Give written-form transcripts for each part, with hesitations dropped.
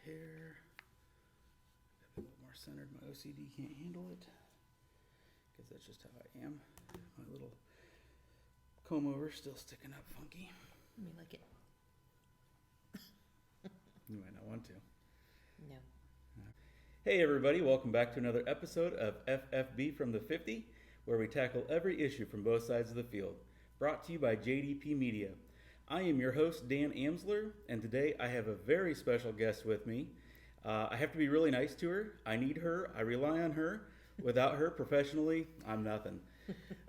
hair. A little more centered. My OCD can't handle it because that's just how I am. My little comb over still sticking up funky. Let me lick it. You might not want to. No. Hey everybody, welcome back to another episode of FFB from the 50, where we tackle every issue from both sides of the field. Brought to you by JDP Media. I am your host, Dan Amsler, and today I have a very special guest with me. I have to be really nice to her. I need her. I rely on her. Without her, professionally, I'm nothing.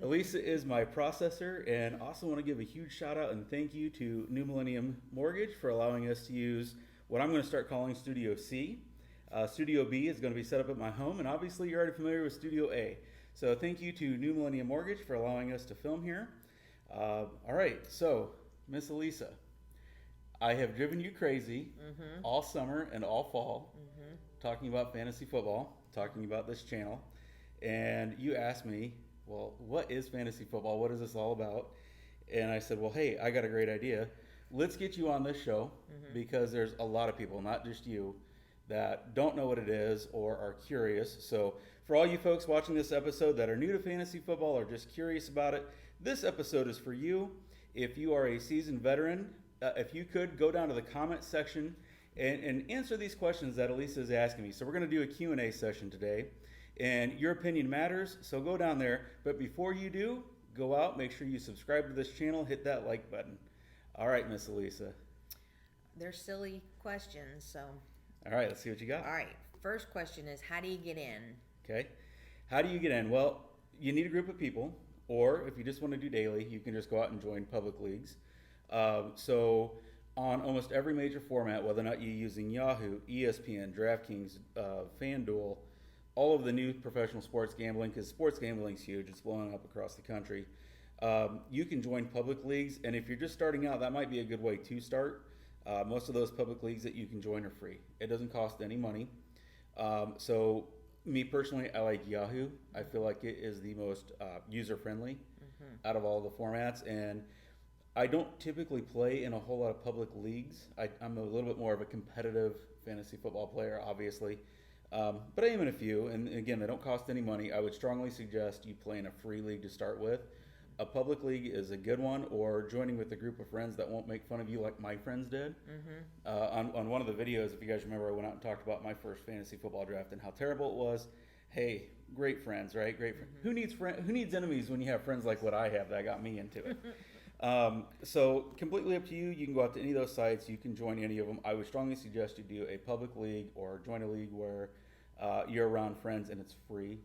Elisa is my processor, and also want to give a huge shout out and thank you to New Millennium Mortgage for allowing us to use what I'm going to start calling Studio C. Studio B is going to be set up at my home, and obviously you're already familiar with Studio A. So thank you to New Millennium Mortgage for allowing us to film here. All right, so Miss Elisa, I have driven you crazy all summer and all fall talking about fantasy football, talking about this channel, and you asked me, well, what is fantasy football? What is this all about? And I said, well, hey, I got a great idea. Let's get you on this show because there's a lot of people, not just you, that don't know what it is or are curious. So for all you folks watching this episode that are new to fantasy football or just curious about it, this episode is for you. If you are a seasoned veteran, if you could go down to the comment section and answer these questions that Elisa is asking me. So we're going to do a Q&A session today, and your opinion matters, so go down there. But before you do, go out, make sure you subscribe to this channel, hit that like button. All right, Miss Elisa. They're silly questions, so. All right, let's see what you got. All right, first question is, how do you get in? Okay. How do you get in? Well, you need a group of people, or if you just want to do daily, you can just go out and join public leagues. So on almost every major format, whether or not you're using Yahoo, ESPN, DraftKings, FanDuel, all of the new professional sports gambling, because sports gambling is huge, it's blowing up across the country. You can join public leagues, and if you're just starting out, that might be a good way to start. Most of those public leagues that you can join are free. It doesn't cost any money. So me personally, I like Yahoo. I feel like it is the most user-friendly out of all the formats, and I don't typically play in a whole lot of public leagues. I'm a little bit more of a competitive fantasy football player, obviously, but I am in a few, and again, they don't cost any money. I would strongly suggest you play in a free league to start with. A public league is a good one, or joining with a group of friends that won't make fun of you like my friends did. On one of the videos, if you guys remember, I went out and talked about my first fantasy football draft and how terrible it was. Hey, great friends, right? Great friends. Who needs enemies when you have friends like what I have that got me into it? So completely up to you. You can go out to any of those sites. You can join any of them. I would strongly suggest you do a public league or join a league where you're around friends and it's free.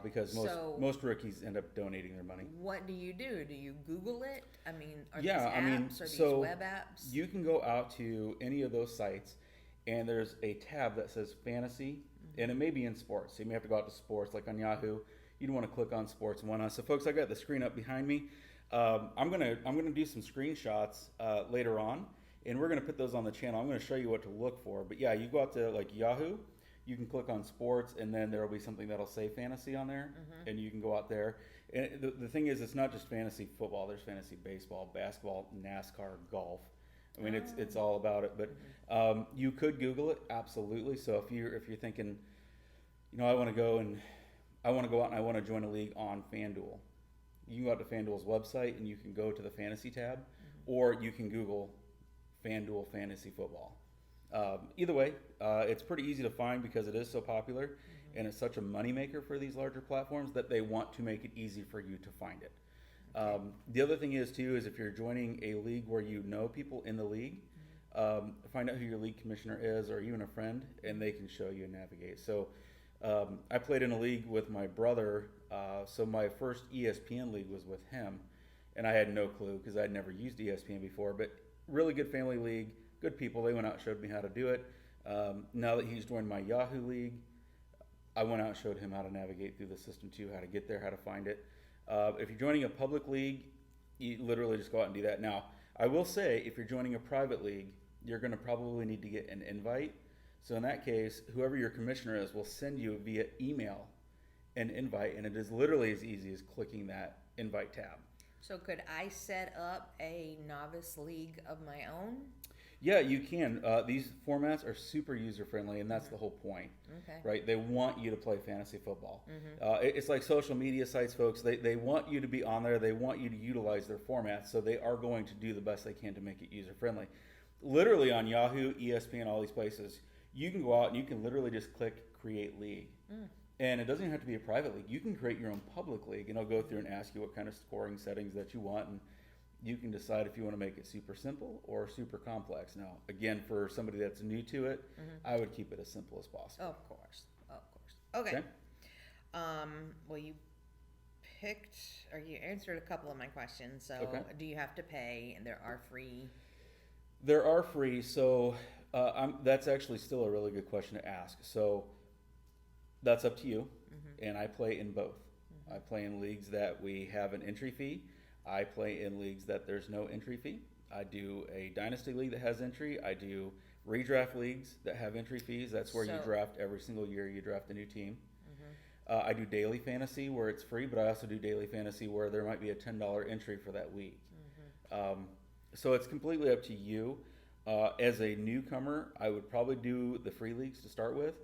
Because most rookies end up donating their money. What do? Do you Google it? I mean, are these apps or these web apps? You can go out to any of those sites, and there's a tab that says fantasy, and it may be in sports. So you may have to go out to sports, like on Yahoo. You'd want to click on sports and whatnot. So folks, I got the screen up behind me. I'm gonna do some screenshots later on, and we're gonna put those on the channel. I'm gonna show you what to look for. But yeah, you go out to like Yahoo. You can click on sports, and then there will be something that'll say fantasy on there, and you can go out there. And the thing is, it's not just fantasy football. There's fantasy baseball, basketball, NASCAR, golf. I mean, it's all about it. But you could Google it, absolutely. So if you're thinking, you know, I want to go out and I want to join a league on FanDuel, you can go out to FanDuel's website and you can go to the fantasy tab, or you can Google FanDuel fantasy football. Either way, it's pretty easy to find because it is so popular and it's such a moneymaker for these larger platforms that they want to make it easy for you to find it. The other thing is too, is if you're joining a league where you know people in the league, find out who your league commissioner is or even a friend, and they can show you and navigate. So I played in a league with my brother, so my first ESPN league was with him, and I had no clue because I'd never used ESPN before, but really good family league. Good people. They went out and showed me how to do it. Now that he's joined my Yahoo League, I went out and showed him how to navigate through the system too, how to get there, how to find it. If you're joining a public league, you literally just go out and do that. Now, I will say, if you're joining a private league, you're going to probably need to get an invite. So in that case, whoever your commissioner is will send you via email an invite, and it is literally as easy as clicking that invite tab. So could I set up a novice league of my own? Yeah, you can. These formats are super user friendly, and that's the whole point, Okay. right? They want you to play fantasy football. It's like social media sites, folks. They want you to be on there. They want you to utilize their formats, so they are going to do the best they can to make it user friendly. Literally on Yahoo, ESPN, all these places, you can go out and you can literally just click create league. And it doesn't even have to be a private league. You can create your own public league, and I'll go through and ask you what kind of scoring settings that you want, and you can decide if you want to make it super simple or super complex. Now, again, for somebody that's new to it, I would keep it as simple as possible. Of course. Okay. Well, you answered a couple of my questions. So, do you have to pay? And there are free. There are free. So, that's actually still a really good question to ask. So, that's up to you. And I play in both. I play in leagues that we have an entry fee. I play in leagues that there's no entry fee. I do a dynasty league that has entry. I do redraft leagues that have entry fees. That's where you draft every single year. You draft a new team. I do daily fantasy where it's free, but I also do daily fantasy where there might be a $10 entry for that week. So it's completely up to you. As a newcomer, I would probably do the free leagues to start with.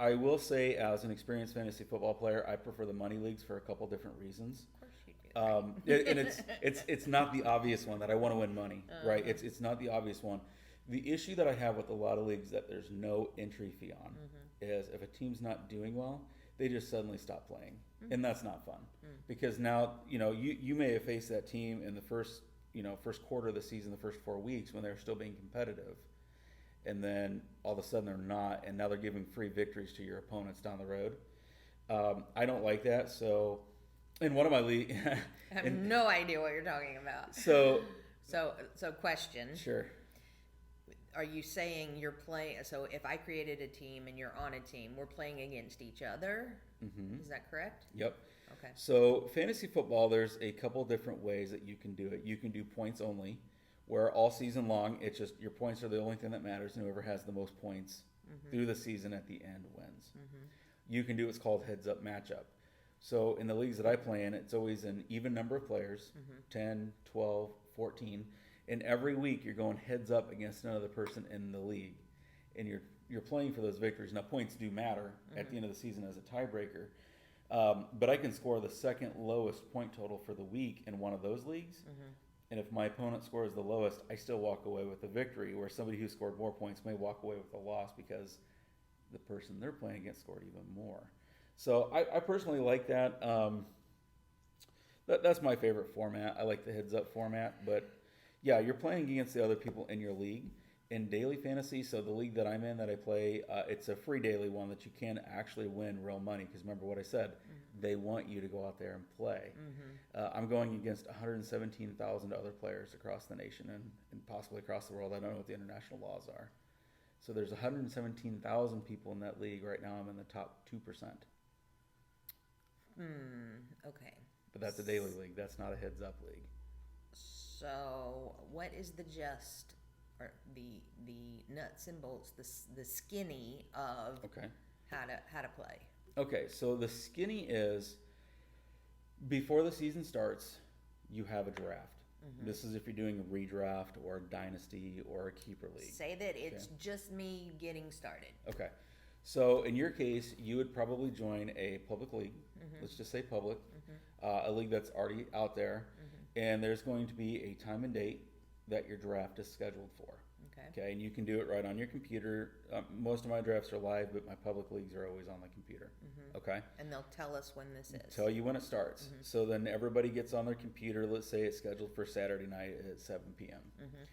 I will say, as an experienced fantasy football player, I prefer the money leagues for a couple different reasons. And it's not the obvious one that I want to win money, right? It's not the obvious one. The issue that I have with a lot of leagues that there's no entry fee on is if a team's not doing well, they just suddenly stop playing, and that's not fun because now you may have faced that team in the first quarter of the season, the first 4 weeks when they're still being competitive, and then all of a sudden they're not, and now they're giving free victories to your opponents down the road. I don't like that, so. In one of my leagues, I have no idea what you're talking about. So question. Sure. Are you saying you're playing? So if I created a team and you're on a team, we're playing against each other. Is that correct? Yep. Okay. So fantasy football, there's a couple different ways that you can do it. You can do points only, where all season long, it's just your points are the only thing that matters, and whoever has the most points through the season at the end wins. You can do what's called heads up matchup. So in the leagues that I play in, it's always an even number of players, 10, 12, 14. And every week you're going heads up against another person in the league. And you're playing for those victories. Now points do matter at the end of the season as a tiebreaker. But I can score the second lowest point total for the week in one of those leagues. And if my opponent scores the lowest, I still walk away with a victory, where somebody who scored more points may walk away with a loss because the person they're playing against scored even more. So I personally like that. That's my favorite format. I like the heads-up format. But, yeah, you're playing against the other people in your league. In daily fantasy, so the league that I'm in that I play, it's a free daily one that you can actually win real money. Because remember what I said, they want you to go out there and play. I'm going against 117,000 other players across the nation and possibly across the world. I don't know what the international laws are. So there's 117,000 people in that league. Right now I'm in the top 2%. Okay. But that's a daily league. That's not a heads-up league. So, what is the nuts and bolts, the skinny of how to play? Okay, so the skinny is before the season starts, you have a draft. This is if you're doing a redraft or a dynasty or a keeper league. Say that it's just me getting started. Okay. So in your case, you would probably join a public league. Let's just say public, a league that's already out there, and there's going to be a time and date that your draft is scheduled for. Okay, and you can do it right on your computer. Most of my drafts are live, but my public leagues are always on the computer. Okay, and they'll tell us when this is. Tell you when it starts. So then everybody gets on their computer. Let's say it's scheduled for Saturday night at 7 p.m.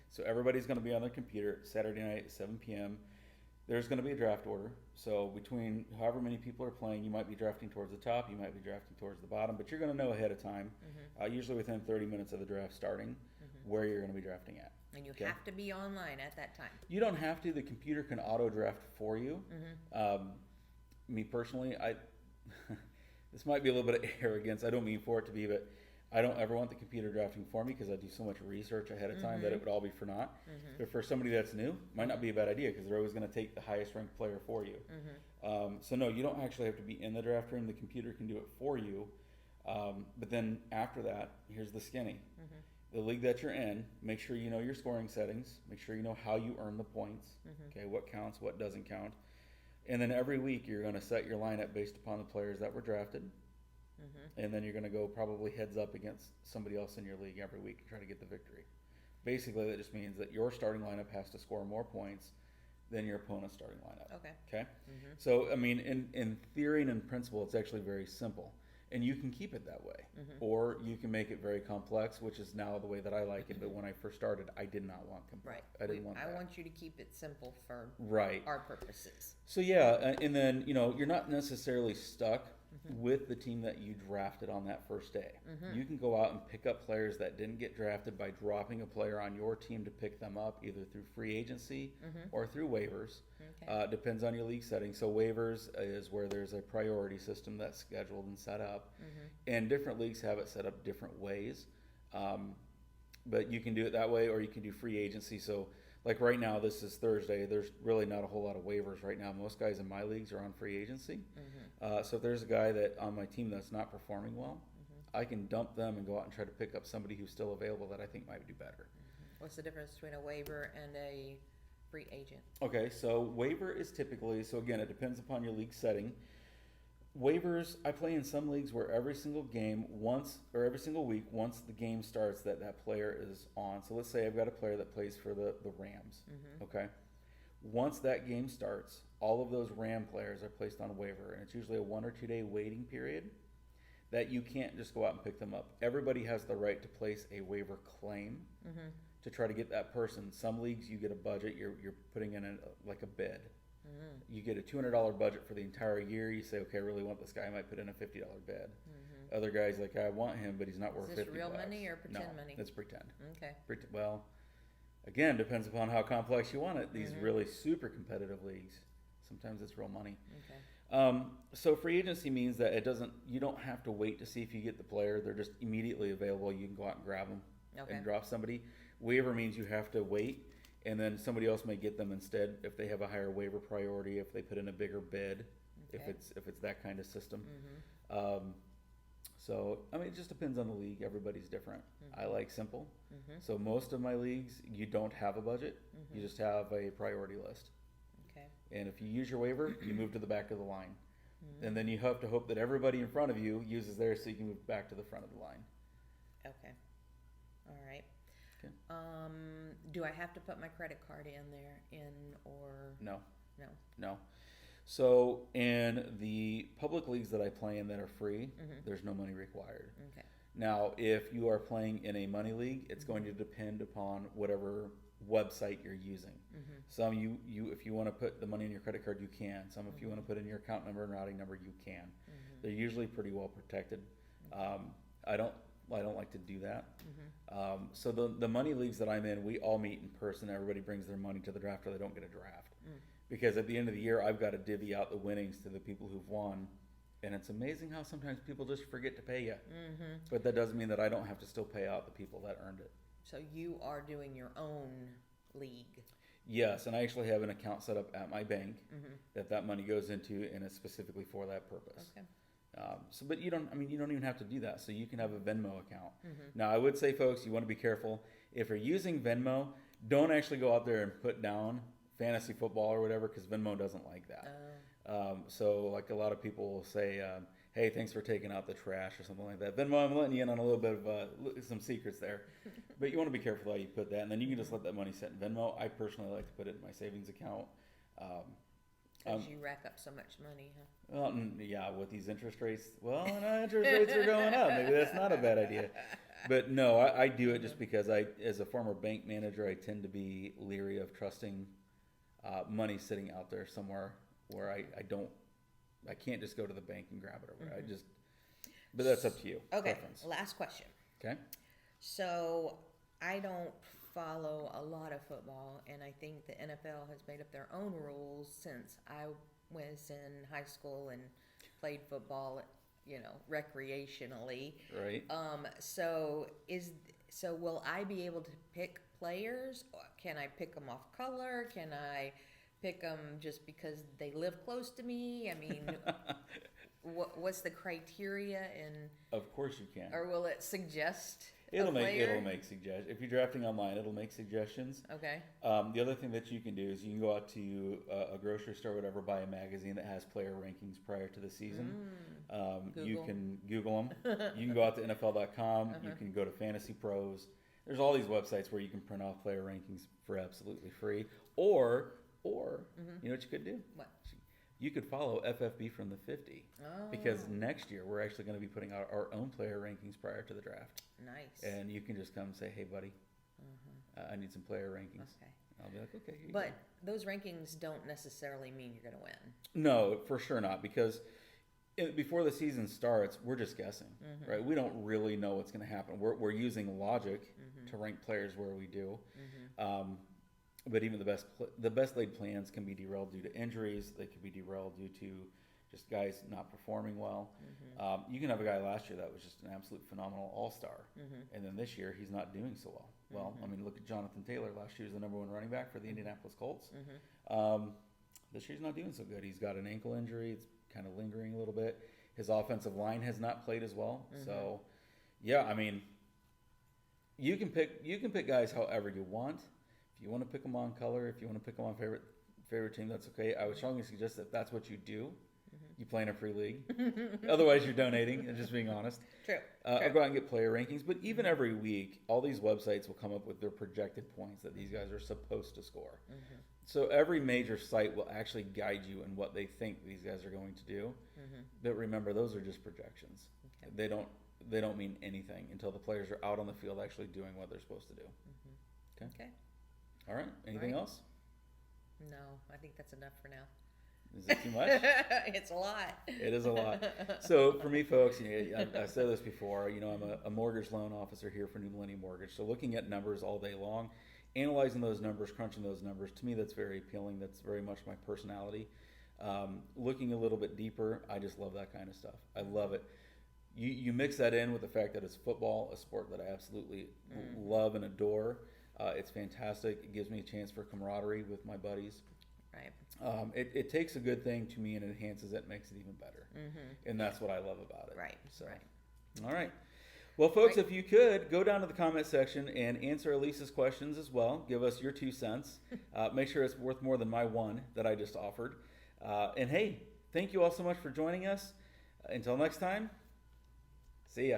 So everybody's going to be on their computer Saturday night at 7 p.m. There's going to be a draft order. So between however many people are playing, you might be drafting towards the top, you might be drafting towards the bottom, but you're going to know ahead of time, usually within 30 minutes of the draft starting, where you're going to be drafting at. And you have to be online at that time. You don't have to. The computer can auto-draft for you. Me personally, this might be a little bit of arrogance. I don't mean for it to be, but I don't ever want the computer drafting for me because I do so much research ahead of time that it would all be for naught. But for somebody that's new, it might not be a bad idea because they're always going to take the highest ranked player for you. So no, you don't actually have to be in the draft room. The computer can do it for you. But then after that, here's the skinny. the league that you're in, make sure you know your scoring settings, make sure you know how you earn the points, okay, what counts, what doesn't count. And then every week you're going to set your lineup based upon the players that were drafted. And then you're going to go probably heads up against somebody else in your league every week and try to get the victory. Basically, that just means that your starting lineup has to score more points than your opponent's starting lineup. Okay? So, I mean, in theory and in principle, it's actually very simple. And you can keep it that way. Or you can make it very complex, which is now the way that I like it. But when I first started, I did not want complex. Right. I didn't want that. I want you to keep it simple for right. our purposes. So, yeah, and then, you know, you're not necessarily stuck with the team that you drafted on that first day. You can go out and pick up players that didn't get drafted by dropping a player on your team to pick them up either through free agency or through waivers. Depends on your league setting. So waivers is where there's a priority system that's scheduled and set up. And different leagues have it set up different ways. But you can do it that way, or you can do free agency. So like right now, this is Thursday. There's really not a whole lot of waivers right now. Most guys in my leagues are on free agency. So if there's a guy that on my team that's not performing well, I can dump them and go out and try to pick up somebody who's still available that I think might do better. What's the difference between a waiver and a free agent? Okay, so waiver is typically, so again, it depends upon your league setting. Waivers, I play in some leagues where every single game every single week, once the game starts, that player is on. So let's say I've got a player that plays for the Rams, okay? Once that game starts, all of those Ram players are placed on a waiver, and it's usually a 1 or 2 day waiting period that you can't just go out and pick them up. Everybody has the right to place a waiver claim to try to get that person. Some leagues you get a budget, you're putting in like a bid. You get a $200 budget for the entire year. You say, okay, I really want this guy. I might put in a $50 bid. Other guys like, I want him, but he's not worth $50. Is this real money or pretend money? It's pretend. Okay. Well, again, depends upon how complex you want it. These really super competitive leagues, sometimes it's real money. Okay. So free agency means that you don't have to wait to see if you get the player. They're just immediately available. You can go out and grab them and drop somebody. Waiver means you have to wait, and then somebody else may get them instead if they have a higher waiver priority, if they put in a bigger bid, if it's that kind of system. So, I mean, it just depends on the league. Everybody's different. I like simple. So most of my leagues, you don't have a budget. You just have a priority list. Okay. And if you use your waiver, you move to the back of the line. And then you have to hope that everybody in front of you uses theirs so you can move back to the front of the line. Okay. All right. Okay. Do I have to put my credit card or? No. So in the public leagues that I play in that are free, there's no money required. Okay. Now, if you are playing in a money league, it's going to depend upon whatever website you're using. Some if you want to put the money in your credit card, you can. Some if you want to put in your account number and routing number, you can. They're usually pretty well protected. I don't like to do that. So the money leagues that I'm in, we all meet in person. Everybody brings their money to the draft, or they don't get a draft. Because at the end of the year, I've got to divvy out the winnings to the people who've won. And it's amazing how sometimes people just forget to pay you. But that doesn't mean that I don't have to still pay out the people that earned it. So you are doing your own league? Yes, and I actually have an account set up at my bank that money goes into, and it's specifically for that purpose. Okay. But you don't even have to do that. So you can have a Venmo account. Now, I would say, folks, you want to be careful. If you're using Venmo, don't actually go out there and put down fantasy football or whatever, because Venmo doesn't like that. So like a lot of people will say, hey, thanks for taking out the trash or something like that. Venmo, I'm letting you in on a little bit of some secrets there. But you want to be careful how you put that. And then you can just let that money sit in Venmo. I personally like to put it in my savings account. Because you rack up so much money, huh? Well, yeah, with these interest rates. Well, no, interest rates are going up. Maybe that's not a bad idea. But no, I do it just because as a former bank manager, I tend to be leery of trusting money sitting out there somewhere where I can't just go to the bank and grab it or whatever. But that's up to you. Okay, preference. last question. Okay. So I don't follow a lot of football, and I think the NFL has made up their own rules since I was in high school and played football, recreationally. Right. So will I be able to pick players? Can I pick them off color? Can I pick them just because they live close to me? I mean, what's the criteria? Of course you can. Or will it suggest? It'll player? make suggestions. If you're drafting online, it'll make suggestions. Okay. The other thing that you can do is you can go out to a grocery store, or whatever, buy a magazine that has player rankings prior to the season. You can Google them. You can go out to NFL.com. You can go to Fantasy Pros. There's all these websites where you can print off player rankings for absolutely free. Or you know what you could do? What? You could follow FFB from the 50. Because next year we're actually going to be putting out our own player rankings prior to the draft. Nice. And you can just come and say, hey, buddy, I need some player rankings. Okay. I'll be like, okay. Here you But go. those rankings don't necessarily mean you're going to win. No, for sure not. Because before the season starts, we're just guessing, right? We don't really know what's going to happen. We're using logic to rank players where we do. But even the best laid plans can be derailed due to injuries. They could be derailed due to just guys not performing well. You can have a guy last year that was just an absolute phenomenal all-star, and then this year he's not doing so well. Well, I mean, look at Jonathan Taylor. Last year he was the #1 running back for the Indianapolis Colts. This year he's not doing so good. He's got an ankle injury. It's kind of lingering a little bit. His offensive line has not played as well. So, yeah, I mean, you can pick guys however you want. If you want to pick them on color, if you want to pick them on favorite team, that's okay. I would strongly suggest that that's what you do. You play in a free league. Otherwise, you're donating, and just being honest. True. I'll go out and get player rankings. But even every week, all these websites will come up with their projected points that these guys are supposed to score. So every major site will actually guide you in what they think these guys are going to do. But remember, those are just projections. They don't mean anything until the players are out on the field actually doing what they're supposed to do. Okay. All right. Anything else? No, I think that's enough for now. Is it too much? It's a lot. It is a lot. So for me, folks, I've said this before. I'm a mortgage loan officer here for New Millennium Mortgage. So looking at numbers all day long, analyzing those numbers, crunching those numbers, to me that's very appealing. That's very much my personality. Looking a little bit deeper, I just love that kind of stuff. I love it. You mix that in with the fact that it's football, a sport that I absolutely love and adore. It's fantastic. It gives me a chance for camaraderie with my buddies. Right. It takes a good thing to me and enhances it, makes it even better. And that's what I love about it. Right. So, right. All right. Well, folks, if you could, go down to the comment section and answer Elisa's questions as well. Give us your 2 cents. Make sure it's worth more than my 1 that I just offered. And hey, thank you all so much for joining us. Until next time, see ya.